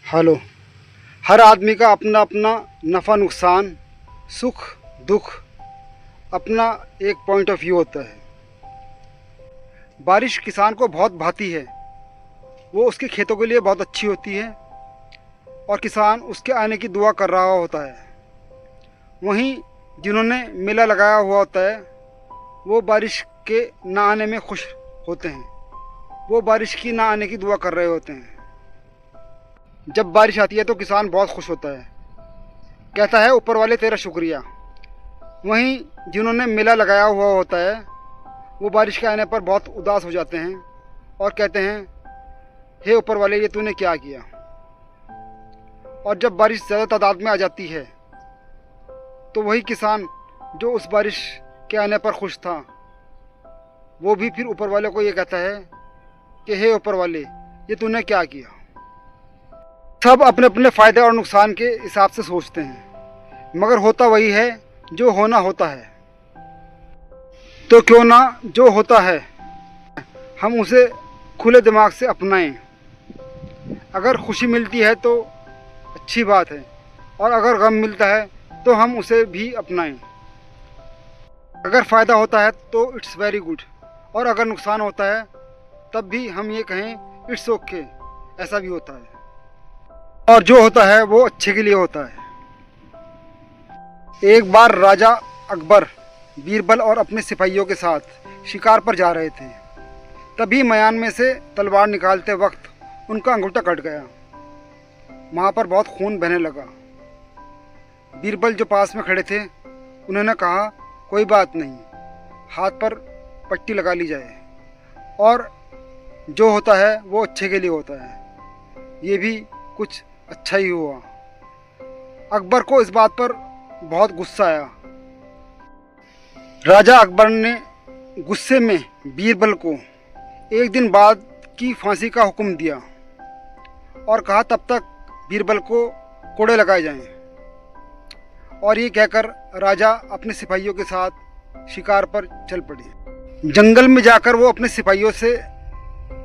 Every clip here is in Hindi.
हेलो। हर आदमी का अपना अपना नफ़ा नुकसान, सुख दुख, अपना एक पॉइंट ऑफ व्यू होता है। बारिश किसान को बहुत भाती है। वो उसके खेतों के लिए बहुत अच्छी होती है और किसान उसके आने की दुआ कर रहा होता है। वहीं जिन्होंने मेला लगाया हुआ होता है वो बारिश के ना आने में खुश होते हैं। वो बारिश की ना आने की दुआ कर रहे होते हैं। जब बारिश आती है तो किसान बहुत खुश होता है, कहता है ऊपर वाले तेरा शुक्रिया। वहीं जिन्होंने मेला लगाया हुआ होता है वो बारिश के आने पर बहुत उदास हो जाते हैं और कहते हैं हे ऊपर वाले, ये तूने क्या किया। और जब बारिश ज़्यादा तादाद में आ जाती है तो वही किसान जो उस बारिश के आने पर खुश था वो भी फिर ऊपर वाले को ये कहता है कि हे ऊपर वाले, ये तूने क्या किया। सब अपने अपने फ़ायदे और नुकसान के हिसाब से सोचते हैं, मगर होता वही है जो होना होता है। तो क्यों ना जो होता है हम उसे खुले दिमाग से अपनाएं। अगर खुशी मिलती है तो अच्छी बात है और अगर गम मिलता है तो हम उसे भी अपनाएं। अगर फ़ायदा होता है तो इट्स वेरी गुड और अगर नुकसान होता है तब भी हम ये कहें इट्स ओके, ऐसा भी होता है। और जो होता है वो अच्छे के लिए होता है। एक बार राजा अकबर बीरबल और अपने सिपाहियों के साथ शिकार पर जा रहे थे। तभी मयान में से तलवार निकालते वक्त उनका अंगूठा कट गया। वहाँ पर बहुत खून बहने लगा। बीरबल जो पास में खड़े थे उन्होंने कहा कोई बात नहीं, हाथ पर पट्टी लगा ली जाए और जो होता है वो अच्छे के लिए होता है। ये भी कुछ अच्छा ही हुआ। अकबर को इस बात पर बहुत गुस्सा आया। राजा अकबर ने गुस्से में बीरबल को एक दिन बाद की फांसी का हुक्म दिया और कहा तब तक बीरबल को कोड़े लगाए जाएं। और ये कहकर राजा अपने सिपाहियों के साथ शिकार पर चल पड़े। जंगल में जाकर वो अपने सिपाहियों से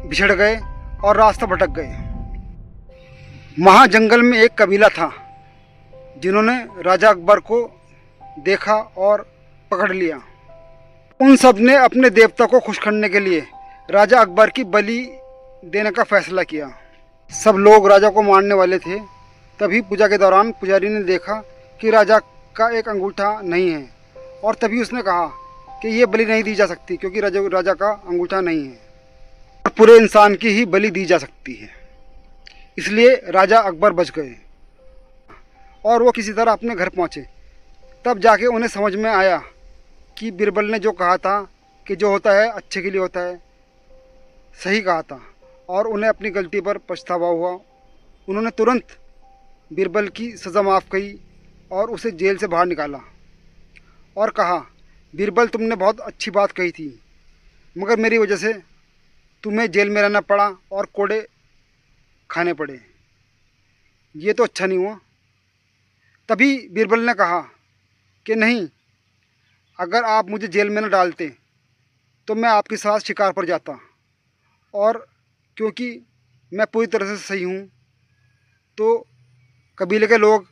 बिछड़ गए और रास्ता भटक गए। वहाँ जंगल में एक कबीला था जिन्होंने राजा अकबर को देखा और पकड़ लिया। उन सब ने अपने देवता को खुश करने के लिए राजा अकबर की बलि देने का फैसला किया। सब लोग राजा को मारने वाले थे। तभी पूजा के दौरान पुजारी ने देखा कि राजा का एक अंगूठा नहीं है और तभी उसने कहा कि ये बलि नहीं दी जा सकती क्योंकि राजा का अंगूठा नहीं है और पूरे इंसान की ही बलि दी जा सकती है। इसलिए राजा अकबर बच गए और वो किसी तरह अपने घर पहुँचे। तब जाके उन्हें समझ में आया कि बीरबल ने जो कहा था कि जो होता है अच्छे के लिए होता है, सही कहा था और उन्हें अपनी गलती पर पछतावा हुआ। उन्होंने तुरंत बीरबल की सज़ा माफ़ की और उसे जेल से बाहर निकाला और कहा बीरबल, तुमने बहुत अच्छी बात कही थी मगर मेरी वजह से तुम्हें जेल में रहना पड़ा और कोड़े खाने पड़े। ये तो अच्छा नहीं हुआ। तभी बीरबल ने कहा कि नहीं, अगर आप मुझे जेल में न डालते तो मैं आपके साथ शिकार पर जाता और क्योंकि मैं पूरी तरह से सही हूँ तो कबीले के लोग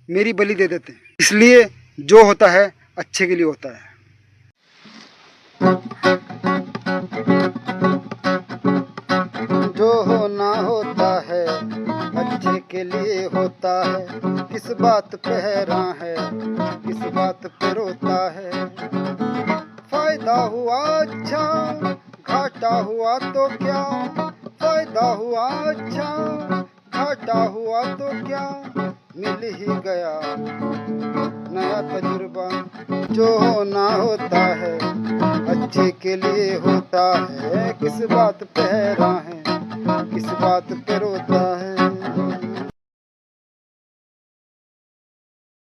मेरी बलि दे देते। इसलिए जो होता है अच्छे के लिए होता है। जो होना होता है अच्छे के लिए होता है। किस बात पे हैरान है, किस बात पे रोता है। फायदा हुआ अच्छा, घाटा हुआ तो क्या। फायदा हुआ अच्छा, घाटा हुआ तो क्या, मिल ही गया नया तजुर्बा। जो होना होता है अच्छे के लिए होता है। किस बात पे हैरान है, किस बात पे रोता है।